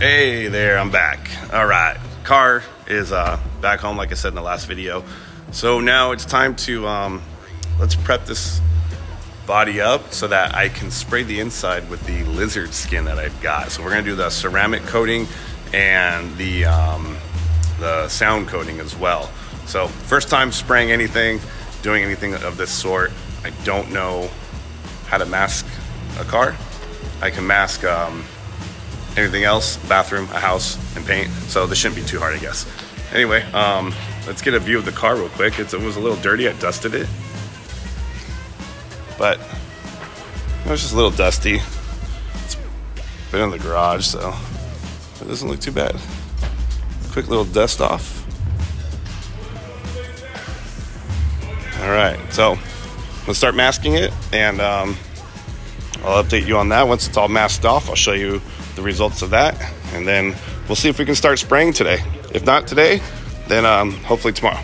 Hey there, I'm back. All right, car is back home like I said in the last video. So now it's time to let's prep this body up so that I can spray the inside with the LizardSkin that I've got. So we're gonna do the ceramic coating and the sound coating as well. So first time spraying anything, doing anything of this sort. I don't know how to mask a car. I can mask anything else, bathroom, a house, and paint. So this shouldn't be too hard, I guess. Anyway, let's get a view of the car real quick. It was a little dirty, I dusted it. But it was just a little dusty. It's been in the garage, so it doesn't look too bad. Quick little dust off. All right, so let's start masking it, and I'll update you on that. Once it's all masked off, I'll show you the results of that, and then we'll see if we can start spraying today. If not today, then hopefully tomorrow.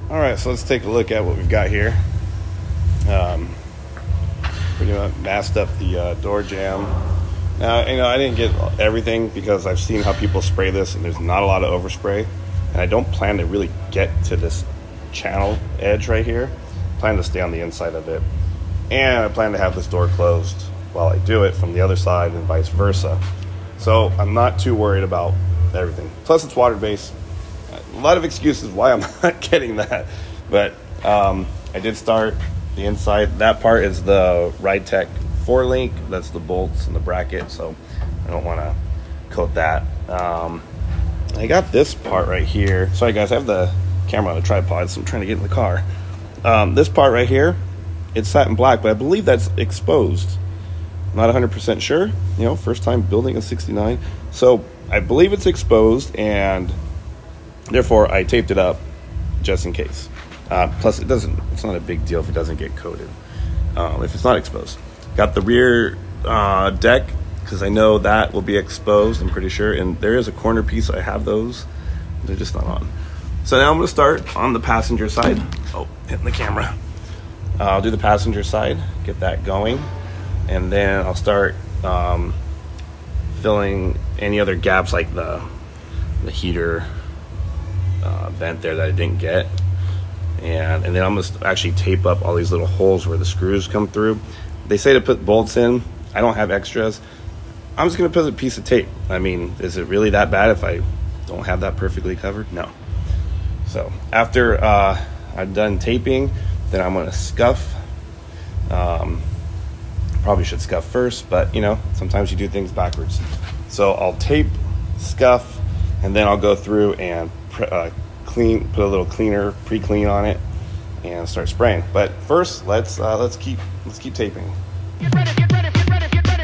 All right, so let's take a look at what we've got here. Pretty much masked up the door jamb. Now, I didn't get everything because I've seen how people spray this, and there's not a lot of overspray. And I don't plan to really get to this channel edge right here. I plan to stay on the inside of it. And I plan to have this door closed while I do it from the other side and vice versa. So I'm not too worried about everything. Plus it's water-based. A lot of excuses why I'm not getting that. But I did start the inside. That part is the Ride-Tech 4-link. That's the bolts and the bracket, so I don't want to coat that. I got this part right here. Sorry guys, I have the camera on a tripod, so I'm trying to get in the car. This part right here, it's satin black, but I believe that's exposed. Not 100% sure. First time building a 69. So I believe it's exposed, and therefore I taped it up just in case. Plus it's not a big deal if it doesn't get coated, if it's not exposed. Got the rear deck, because I know that will be exposed, I'm pretty sure, and there is a corner piece. I have those, they're just not on. So now I'm going to start on the passenger side. Oh, hitting the camera. I'll do the passenger side, get that going, and then I'll start filling any other gaps, like the heater vent there that I didn't get. And then I'm gonna actually tape up all these little holes where the screws come through. They say to put bolts in. I don't have extras. I'm just gonna put a piece of tape. I mean, is it really that bad if I don't have that perfectly covered? No. So after I'm done taping, then I'm gonna scuff. Probably should scuff first, but sometimes you do things backwards. So I'll tape, scuff, and then I'll go through and clean, put a little cleaner, pre-clean on it, and start spraying. But first, let's keep taping. Get ready, get ready, get ready, get ready.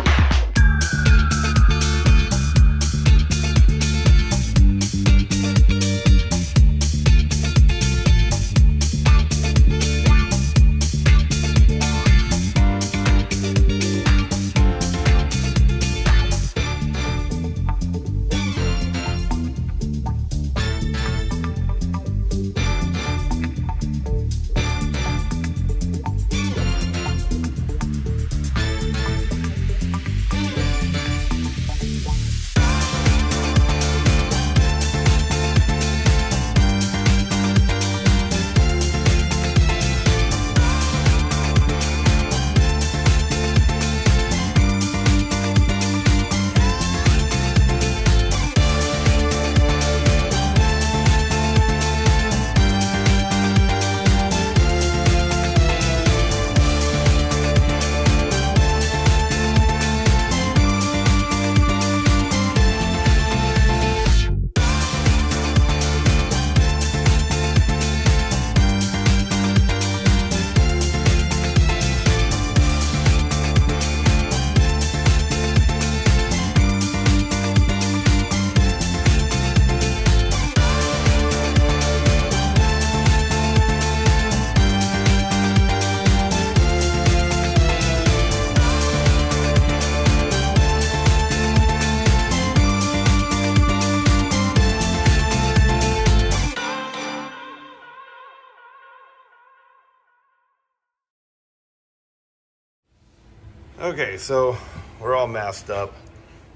Okay, so we're all masked up.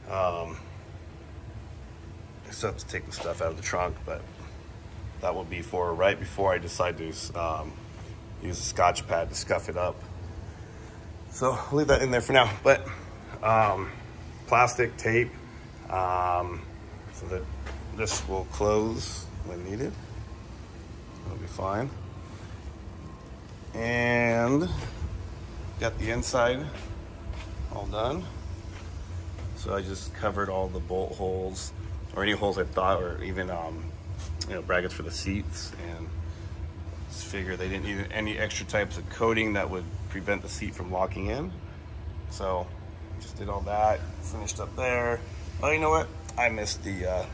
I still have to take the stuff out of the trunk, but that will be for right before I decide to use a Scotch pad to scuff it up. So I'll leave that in there for now. But plastic tape, so that this will close when needed. It'll be fine. And got the inside all done. So I just covered all the bolt holes, or any holes I thought, or even brackets for the seats, and just figure they didn't need any extra types of coating that would prevent the seat from locking in. So just did all that, finished up there. Oh, you know what? I missed the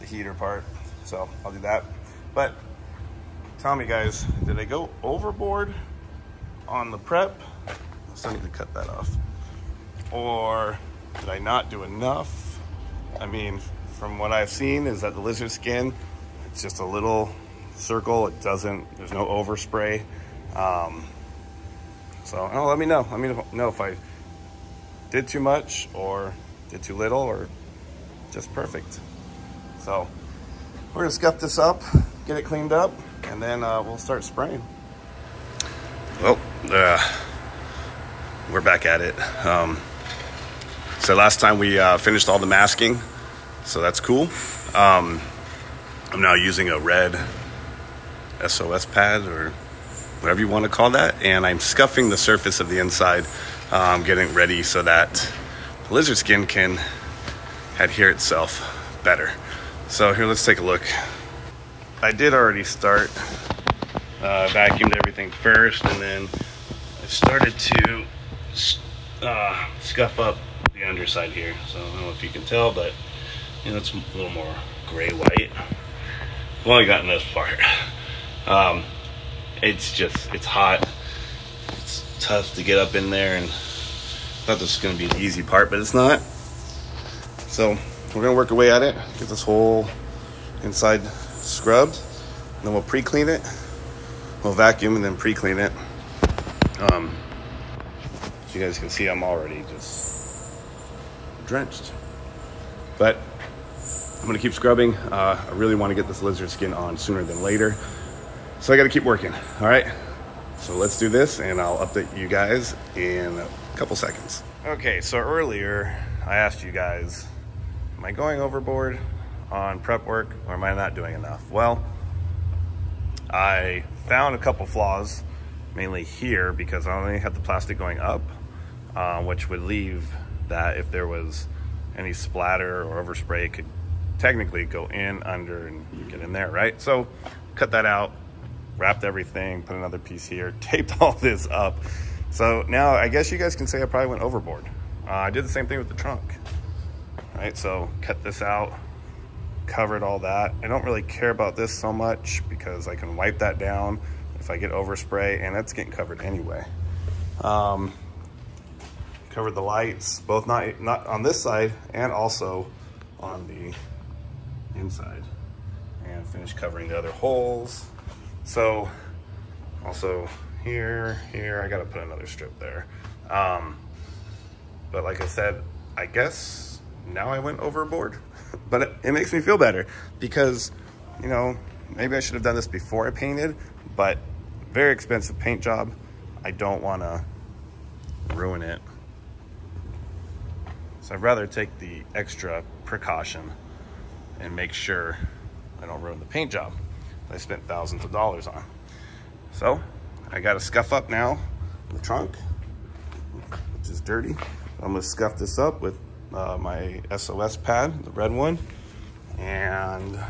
heater part, so I'll do that. But tell me, guys, did I go overboard on the prep? I still need to cut that off. Or did I not do enough? I mean, from what I've seen is that the LizardSkin, it's just a little circle. It doesn't, there's no overspray. So let me know. Let me know if I did too much or did too little or just perfect. So we're gonna scuff this up, get it cleaned up, and then we'll start spraying. Well, we're back at it. So last time we finished all the masking, so that's cool. I'm now using a red SOS pad, or whatever you want to call that, and I'm scuffing the surface of the inside, getting ready so that the LizardSkin can adhere itself better. So here, let's take a look. I did already start, vacuumed everything first, and then I started to scuff up the underside here. So I don't know if you can tell, but you know, it's a little more gray white. I've only gotten this part. It's hot. It's tough to get up in there, and I thought this was going to be the easy part, but it's not. So we're going to work our way at it, get this whole inside scrubbed, and then we'll pre-clean it. We'll vacuum and then pre-clean it. As you guys can see, I'm already just drenched. But I'm going to keep scrubbing. I really want to get this LizardSkin on sooner than later. So I got to keep working. All right. So let's do this, and I'll update you guys in a couple seconds. Okay, so earlier I asked you guys, am I going overboard on prep work, or am I not doing enough? Well, I found a couple flaws, mainly here, because I only had the plastic going up, which would leave that if there was any splatter or overspray, it could technically go in, under, and get in there, right? So cut that out, wrapped everything, put another piece here, taped all this up. So now I guess you guys can say I probably went overboard. I did the same thing with the trunk, right? So cut this out, covered all that. I don't really care about this so much because I can wipe that down if I get overspray, and that's getting covered anyway. Covered the lights, both not on this side and also on the inside, and finished covering the other holes. So also here, I gotta put another strip there. But like I said, I guess now I went overboard, but it makes me feel better because, you know, maybe I should have done this before I painted, but very expensive paint job. I don't wanna ruin it. So I'd rather take the extra precaution and make sure I don't ruin the paint job that I spent thousands of dollars on. So I got to scuff up now the trunk, which is dirty. I'm gonna scuff this up with my SOS pad, the red one, and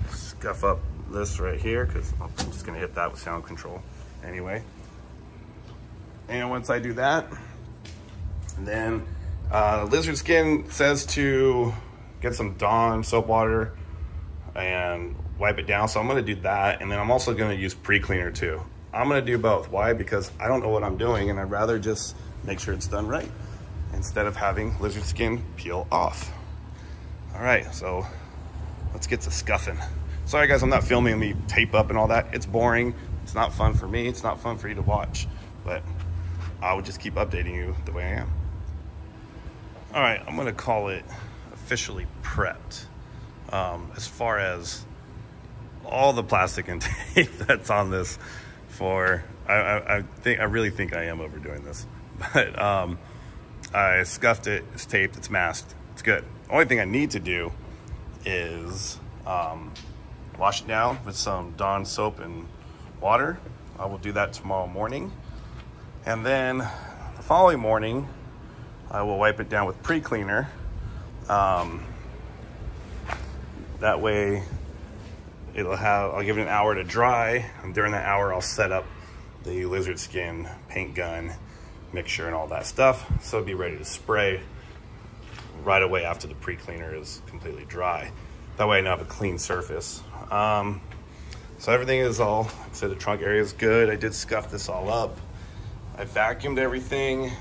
scuff up this right here because I'm just gonna hit that with sound control anyway. And once I do that, then LizardSkin says to get some Dawn soap water and wipe it down. So I'm gonna do that, and then I'm also gonna use pre-cleaner too. I'm gonna do both. Why? Because I don't know what I'm doing, and I'd rather just make sure it's done right instead of having LizardSkin peel off. All right, so let's get to scuffing. Sorry guys, I'm not filming me tape up and all that. It's boring. It's not fun for me. It's not fun for you to watch, but I will just keep updating you the way I am. All right, I'm gonna call it officially prepped. As far as all the plastic and tape that's on this for, I really think I am overdoing this, but I scuffed it, it's taped, it's masked, it's good. The only thing I need to do is wash it down with some Dawn soap and water. I will do that tomorrow morning. And then the following morning, I will wipe it down with pre-cleaner. That way I'll give it an hour to dry. And during that hour, I'll set up the LizardSkin paint gun mixture and all that stuff. So it'll be ready to spray right away after the pre-cleaner is completely dry. That way I know I have a clean surface. So everything is all, like I said, the trunk area is good. I did scuff this all up. I vacuumed everything,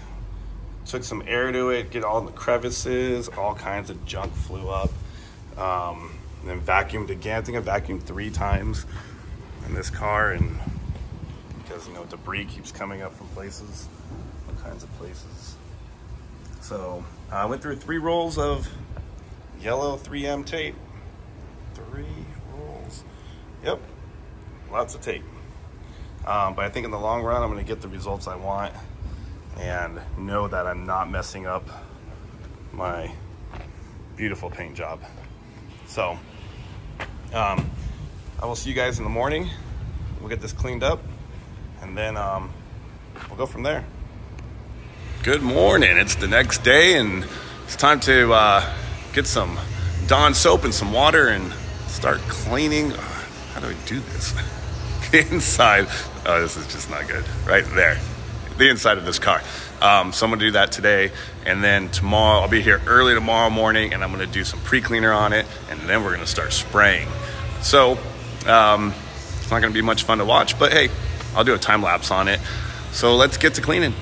took some air to it, get all the crevices, all kinds of junk flew up. And then vacuumed again. I think I vacuumed 3 times in this car, and because, you know, debris keeps coming up from places, all kinds of places. So I went through 3 rolls of yellow 3M tape. 3 rolls. Yep, lots of tape. But I think in the long run, I'm gonna get the results I want and know that I'm not messing up my beautiful paint job. So I will see you guys in the morning. We'll get this cleaned up, and then we'll go from there. Good morning, it's the next day, and it's time to get some Dawn soap and some water and start cleaning. How do I do this? The inside, oh, this is just not good. Right there, the inside of this car. So I'm gonna do that today, and then tomorrow, I'll be here early tomorrow morning, and I'm gonna do some pre-cleaner on it, and then we're gonna start spraying. So it's not gonna be much fun to watch, but hey, I'll do a time lapse on it. So let's get to cleaning.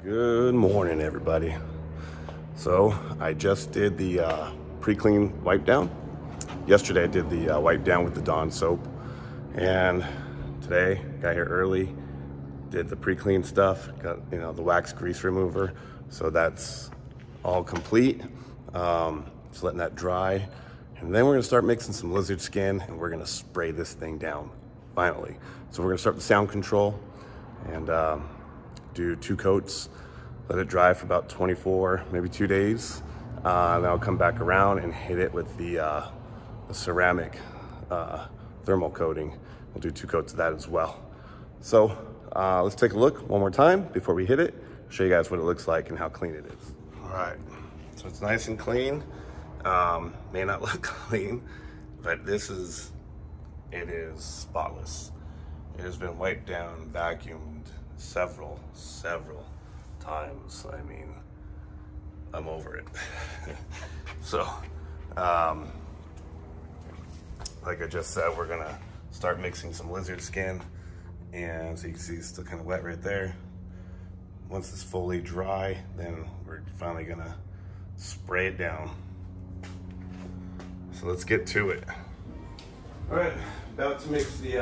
Good morning, everybody. So I just did the pre-clean wipe down. Yesterday I did the wipe down with the Dawn soap, and today got here early, did the pre-clean stuff, got, you know, the wax grease remover, so that's all complete. Just letting that dry, and then we're gonna start mixing some LizardSkin, and we're gonna spray this thing down finally. So we're gonna start the sound control and do 2 coats, let it dry for about 24, maybe 2 days. Then I'll come back around and hit it with the ceramic thermal coating. We'll do 2 coats of that as well. So let's take a look one more time before we hit it. Show you guys what it looks like and how clean it is. All right, so it's nice and clean. May not look clean, but it is spotless. It has been wiped down, vacuumed several times. I mean, I'm over it. So, like I just said, we're gonna start mixing some LizardSkin, and so you can see it's still kind of wet right there. Once it's fully dry, then we're finally gonna spray it down. So let's get to it. All right, about to mix the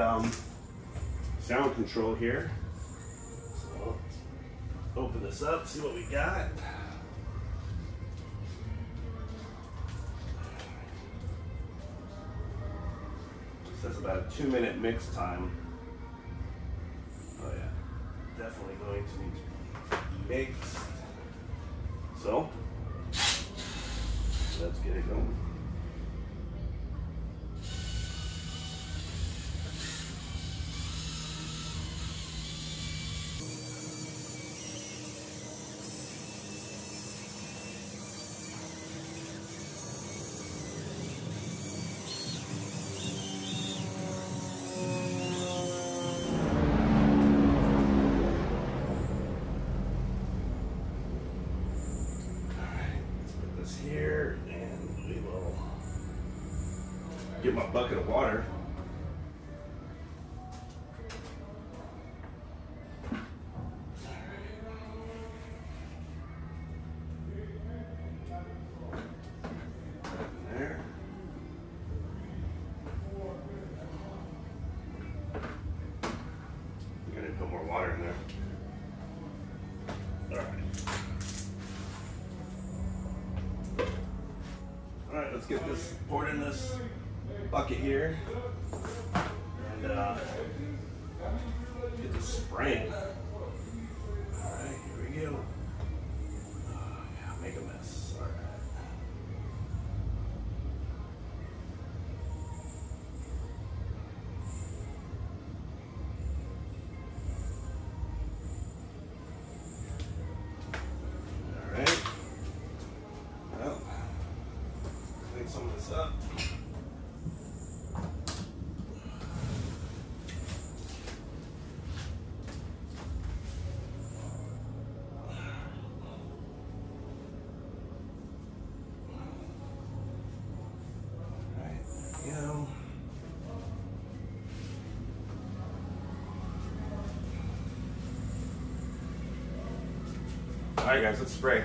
sound control here. So open this up, see what we got. Says about a 2-minute mix time. Oh yeah, definitely going to need to be mixed. So let's get it going. Here, and we will get my bucket of water. There. I'm gonna put more water in there. All right. All right, let's get this poured in this bucket here, and get this spraying. All right, here we go. Yeah, make a mess. All right. All right. Well. Clean some of this up. Alright, you know. Alright guys, let's spray.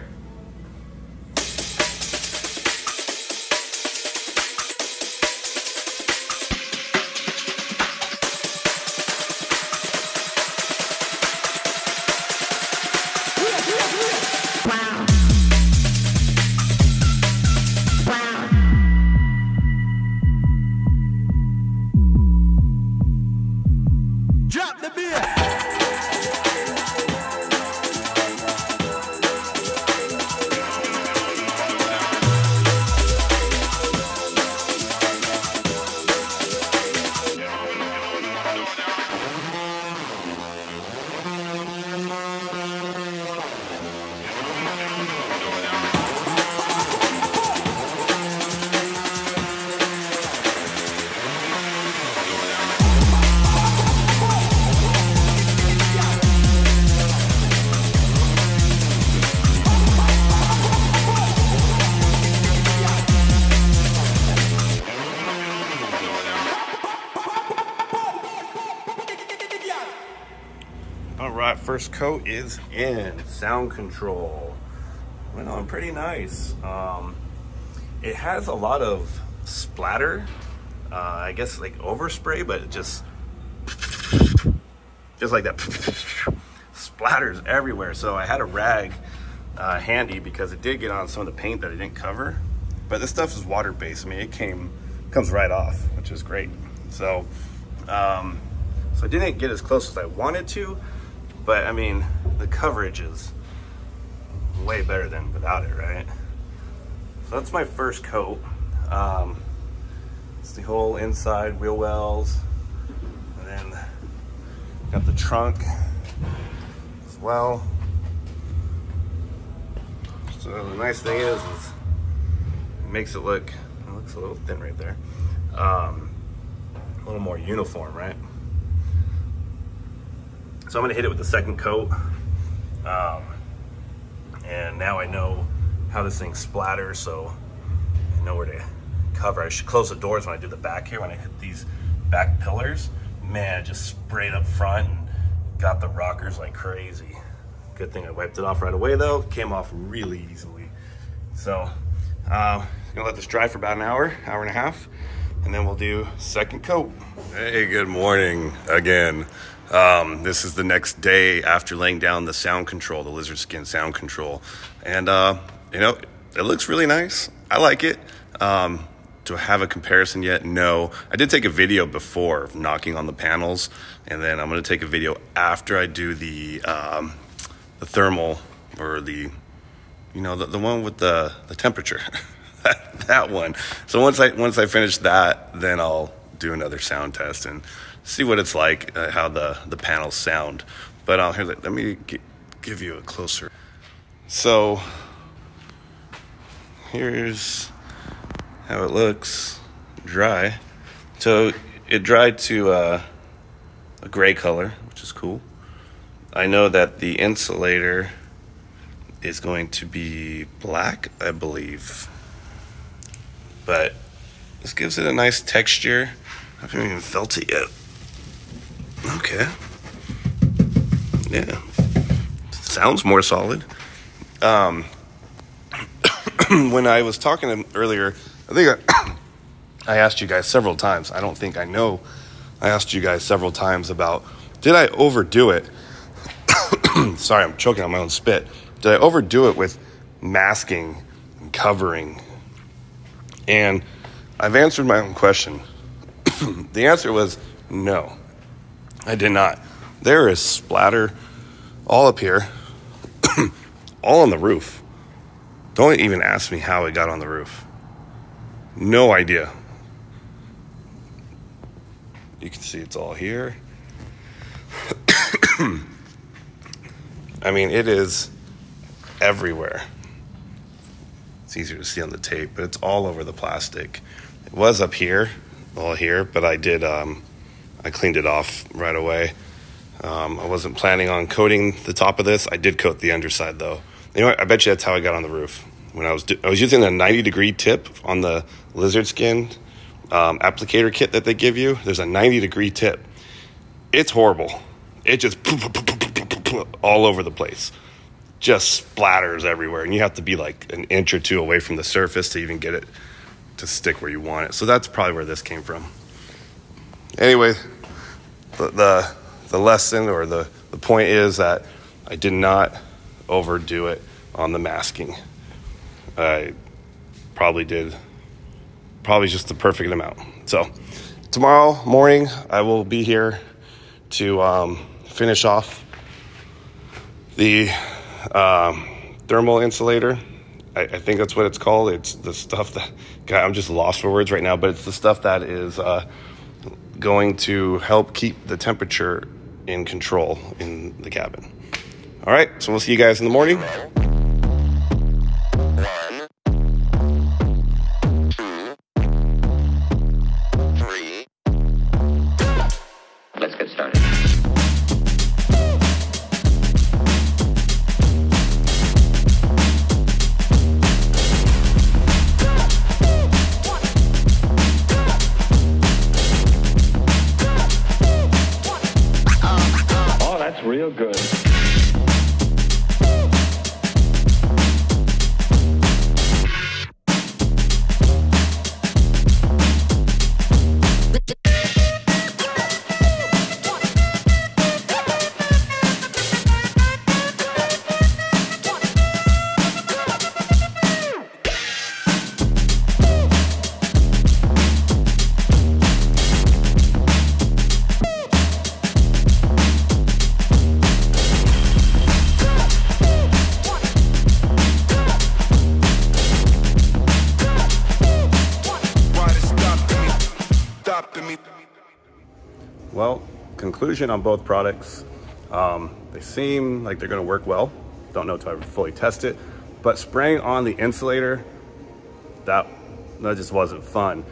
Drop the beat. All right, first coat is in. Sound control. Went on pretty nice. It has a lot of splatter. I guess like overspray, but it just like that splatters everywhere. So I had a rag handy because it did get on some of the paint that I didn't cover. But this stuff is water-based. I mean, it comes right off, which is great. So, so I didn't get as close as I wanted to, but I mean, the coverage is way better than without it, right? So that's my first coat. It's the whole inside wheel wells, and then got the trunk as well. So the nice thing is it makes it looks a little thin right there. A little more uniform, right? So I'm gonna hit it with the second coat. And now I know how this thing splatters, so I know where to cover. I should close the doors when I do the back here, when I hit these back pillars. Man, it just sprayed up front and got the rockers like crazy. Good thing I wiped it off right away though. Came off really easily. So, gonna let this dry for about an hour and a half. and then we'll do second coat. Hey, good morning again. This is the next day after laying down the sound control, the LizardSkin sound control. And, you know, it looks really nice. I like it. Do I have a comparison yet? No. I did take a video before of knocking on the panels, and then I'm going to take a video after I do the thermal, or the, you know, the one with the temperature. that one. So once I finish that, then I'll do another sound test and see what it's like, how the panels sound. But here, let me give you a closer. So here's how it looks dry. So it dried to a gray color, which is cool. I know that the insulator is going to be black, I believe. But this gives it a nice texture. I haven't even felt it yet. Okay. Yeah. Sounds more solid. When I was talking earlier, I think I asked you guys several times. I don't think I know. I asked you guys several times about, did I overdo it? Sorry, I'm choking on my own spit. Did I overdo it with masking and covering? And I've answered my own question. The answer was no, I did not. There is splatter all up here, all on the roof. Don't even ask me how it got on the roof. No idea. You can see it's all here. I mean, it is everywhere. It's easier to see on the tape, but it's all over the plastic. It was up here, all here, but I cleaned it off right away. I wasn't planning on coating the top of this. I did coat the underside, though. You know what? I bet you that's how I got on the roof. When I was using a 90-degree tip on the LizardSkin applicator kit that they give you. There's a 90-degree tip. It's horrible. It just all over the place. Just splatters everywhere, and you have to be like an inch or two away from the surface to even get it to stick where you want it. So that's probably where this came from. Anyway, the lesson, or the point is that I did not overdo it on the masking. I probably just the perfect amount. So tomorrow morning I will be here to finish off the thermal insulator. I think that's what it's called. It's the stuff that, God, I'm just lost for words right now, but it's the stuff that is going to help keep the temperature in control in the cabin. All right, so we'll see you guys in the morning. 1, 2, 3. Let's get started. Oh, that's real good. Well, conclusion on both products. They seem like they're going to work well. Don't know until I fully test it. But spraying on the insulator, that just wasn't fun.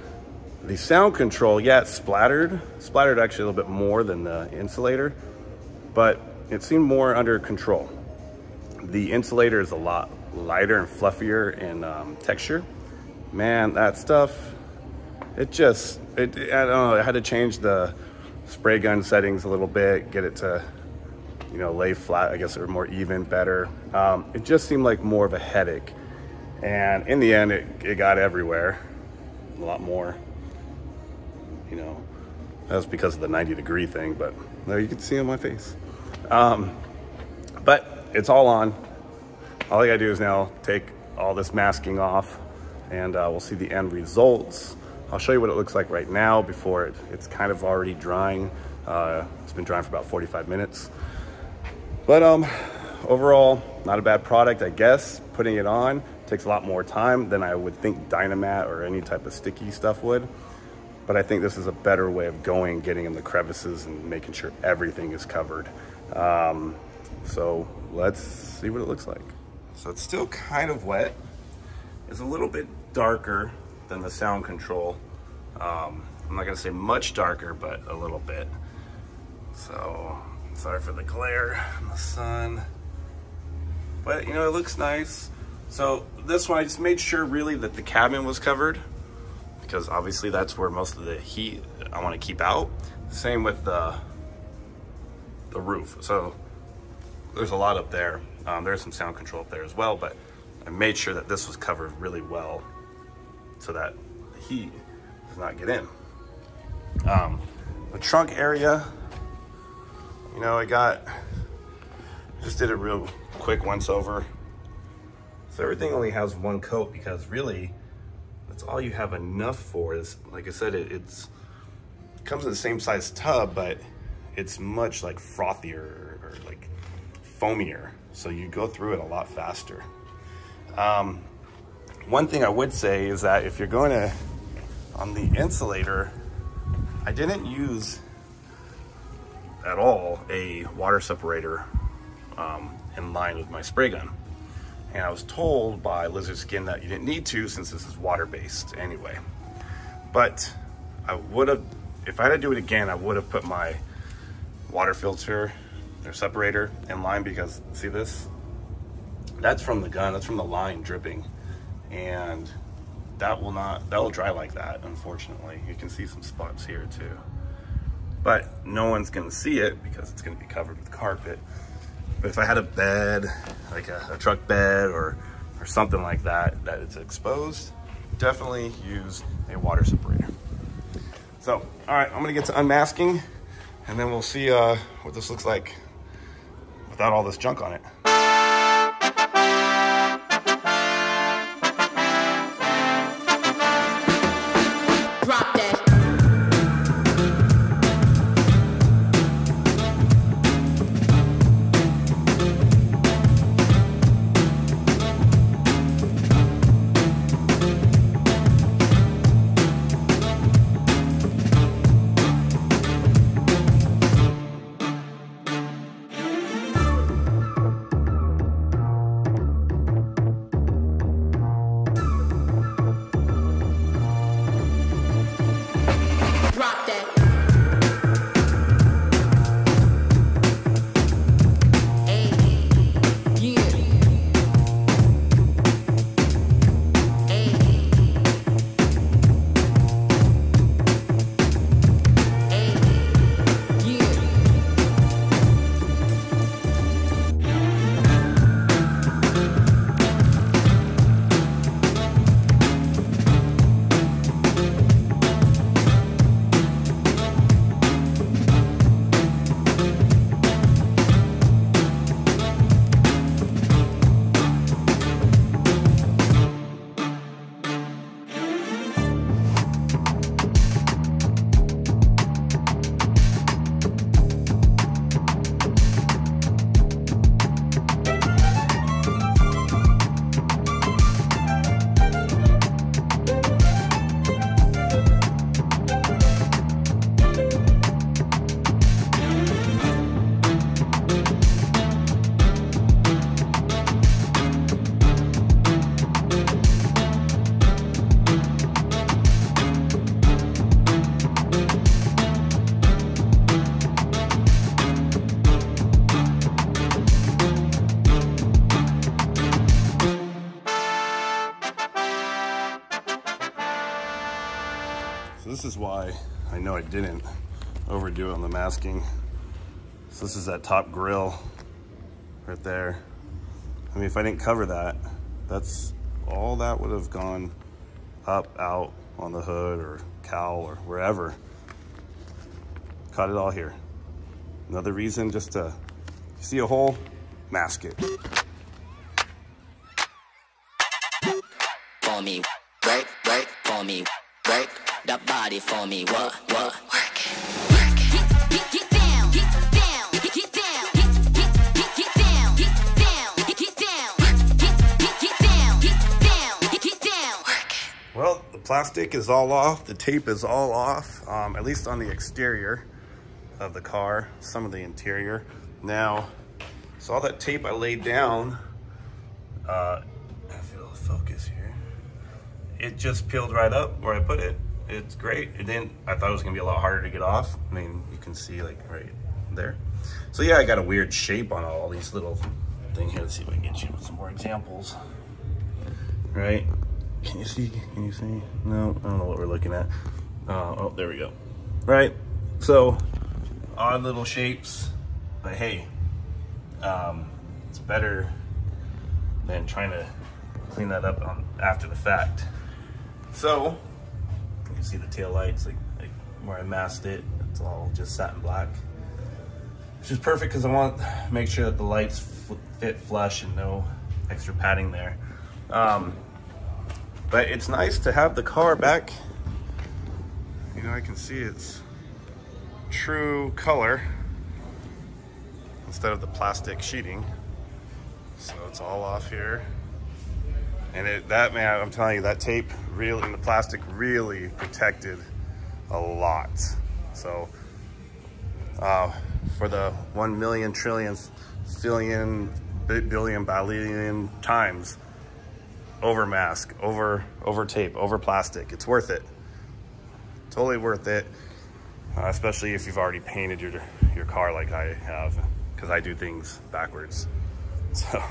The sound control, yeah, it splattered actually a little bit more than the insulator, but it seemed more under control. The insulator is a lot lighter and fluffier in texture. Man, that stuff, I don't know, I had to change the spray gun settings a little bit, get it to, you know, lay flat, I guess, or more even, better. It just seemed like more of a headache. And in the end, it got everywhere, a lot more. you know, that's because of the 90-degree thing, but there you can see on my face. But it's all on. All I gotta do is now take all this masking off, and we'll see the end results. I'll show you what it looks like right now before it's kind of already drying. It's been drying for about 45 minutes. But overall, not a bad product, I guess. Putting it on takes a lot more time than I would think Dynamat or any type of sticky stuff would. But I think this is a better way of going, getting in the crevices and making sure everything is covered. So let's see what it looks like. So it's still kind of wet. It's a little bit darker than the sound control. I'm not gonna say much darker, but a little bit. So sorry for the glare in the sun. But you know, it looks nice. So this one, I just made sure really that the cabin was covered, because obviously that's where most of the heat I want to keep out. Same with the roof. So there's a lot up there. There's some sound control up there as well, but I made sure that this was covered really well so that the heat does not get in. The trunk area, you know, just did a real quick once over. So everything only has one coat, because really that's all you have enough for. Is, like I said, it comes in the same size tub, but it's much like frothier or like foamier. So you go through it a lot faster. One thing I would say is that if you're going to, on the insulator, I didn't use at all a water separator in line with my spray gun. And I was told by LizardSkin that you didn't need to, since this is water-based anyway. But I would have, if I had to do it again, I would have put my water filter or separator in line, because see this? That's from the gun, that's from the line dripping. And that will dry like that, unfortunately. You can see some spots here too. But no one's gonna see it because it's gonna be covered with carpet. But if I had a bed, like a truck bed or something like that, it's exposed, definitely use a water separator. So, all right, I'm gonna get to unmasking, and then we'll see what this looks like without all this junk on it. Drop that. So this is why I know I didn't overdo it on the masking. So this is that top grill right there. I mean, if I didn't cover that, that's all that would have gone up, out on the hood or cowl or wherever. Caught it all here. Another reason just to see a hole, mask it. For me, work for me, work the body for me, what, work it, get down, get down, get down, get down, get down, get down, get down, work it. Well, the plastic is all off, the tape is all off, at least on the exterior of the car, some of the interior. Now, so all that tape I laid down, I feel the focus here. It just peeled right up where I put it. It's great. It didn't, I thought it was gonna be a lot harder to get off. I mean, you can see like right there. So yeah, I got a weird shape on all these little things here. Let's see if I can get you with some more examples. Right? Can you see? Can you see? No, I don't know what we're looking at. Oh, there we go. Right? So, odd little shapes, but hey, it's better than trying to clean that up after the fact. So, you can see the tail lights, like where I masked it, it's all just satin black. Which is perfect because I want to make sure that the lights fit flush and no extra padding there. But it's nice to have the car back. You know, I can see its true color instead of the plastic sheeting. So it's all off here. And that, man, I'm telling you, that tape really, and the plastic really protected a lot. So for the 1 million trillionth billion billion times over mask, over tape, over plastic, it's worth it. Totally worth it, especially if you've already painted your car like I have, because I do things backwards. So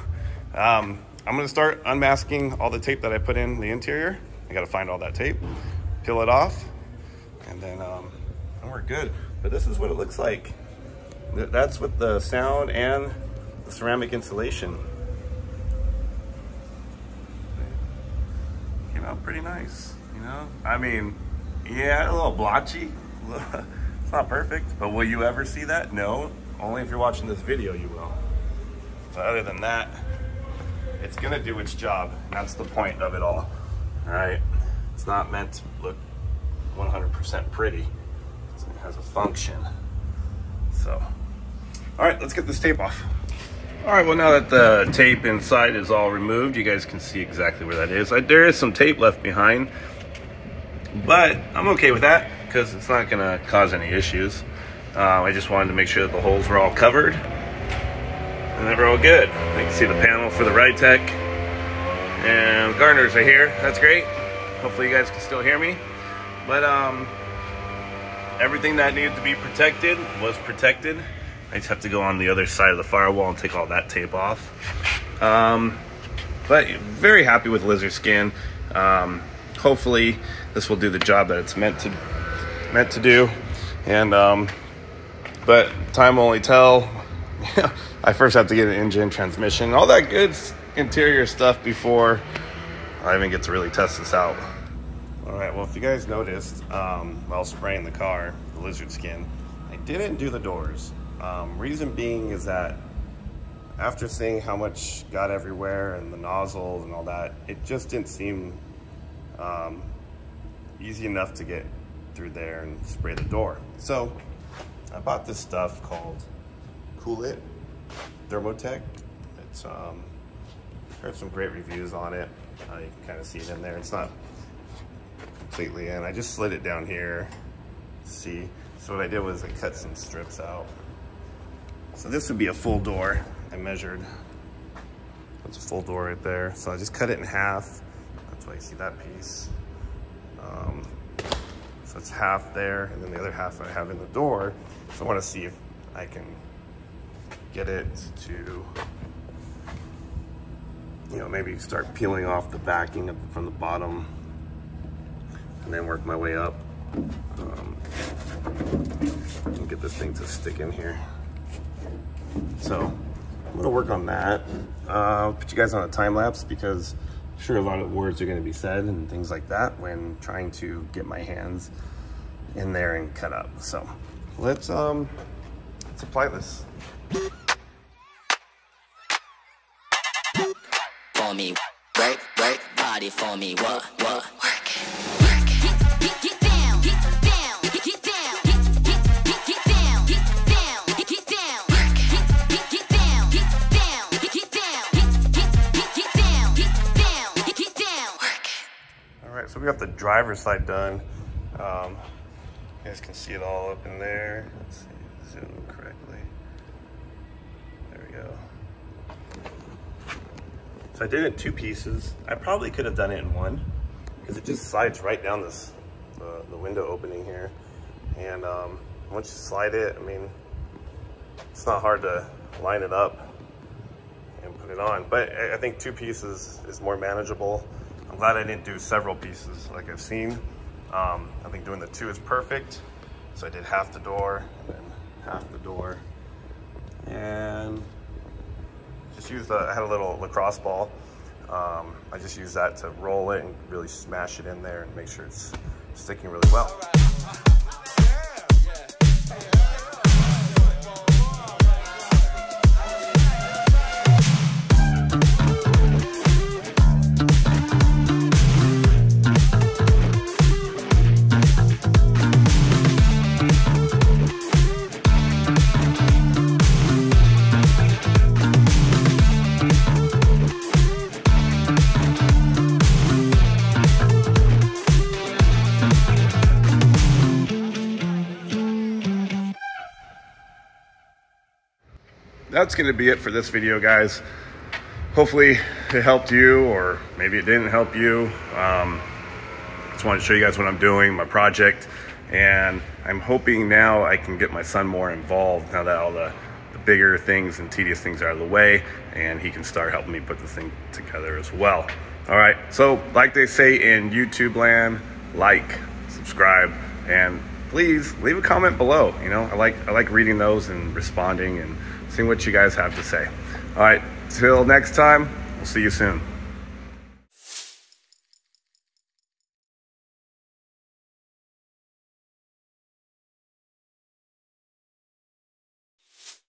I'm gonna start unmasking all the tape that I put in the interior. I gotta find all that tape, peel it off, and then we're good. But this is what it looks like. That's with the sound and the ceramic insulation. Came out pretty nice, you know? I mean, yeah, a little blotchy. It's not perfect, but will you ever see that? No, only if you're watching this video you will. But other than that, it's gonna do its job. That's the point of it all right? It's not meant to look 100% pretty. It has a function. So, all right, let's get this tape off. All right, well, now that the tape inside is all removed, you guys can see exactly where that is. There is some tape left behind, but I'm okay with that because it's not gonna cause any issues. I just wanted to make sure that the holes were all covered and they were all good. You can see the panel for the ride tech, and the garners are here. That's great. Hopefully you guys can still hear me. But everything that needed to be protected was protected. I just have to go on the other side of the firewall and take all that tape off. But very happy with LizardSkin. Hopefully this will do the job that it's meant to do. And but time will only tell. I first have to get an engine, transmission, all that good interior stuff before I even get to really test this out. All right, well, if you guys noticed, while spraying the car, the LizardSkin, I didn't do the doors. Reason being is that after seeing how much got everywhere and the nozzles and all that, it just didn't seem easy enough to get through there and spray the door. So I bought this stuff called Cool It Thermotech. It's heard some great reviews on it. You can kind of see it in there. It's not completely in. I just slid it down here. See, so what I did was I cut some strips out. So this would be a full door. I measured. That's a full door right there. So I just cut it in half. That's why you see that piece. So it's half there, and then the other half I have in the door. So I want to see if I can get it to, you know, maybe start peeling off the backing from the bottom and then work my way up and get this thing to stick in here. So I'm gonna work on that. I'll put you guys on a time lapse because I'm sure a lot of words are gonna be said and things like that when trying to get my hands in there and cut up. So let's apply this. For me, work, body for me, what, work it. Get down, get down, get down, get down, get down, get down, get down, get down, get down, get down, get down. All right, so we got the driver's side done. You guys can see it all up in there. Let's see, zoom correctly. There we go. So I did it in 2 pieces. I probably could have done it in 1 because it just slides right down this the window opening here. And once you slide it, I mean, it's not hard to line it up and put it on. But I think 2 pieces is more manageable. I'm glad I didn't do several pieces like I've seen. I think doing the 2 is perfect. So I did half the door and then half the door. And just used I had a little lacrosse ball. I just used that to roll it and really smash it in there and make sure it's sticking really well. That's going to be it for this video, guys. Hopefully it helped you, or maybe it didn't help you. Just wanted to show you guys what I'm doing, my project, and I'm hoping now I can get my son more involved now that all the bigger things and tedious things are out of the way, and he can start helping me put this thing together as well. All right, so like they say in YouTube land, like, subscribe, and please leave a comment below. You know, I like reading those and responding and seeing what you guys have to say. All right, till next time, we'll see you soon.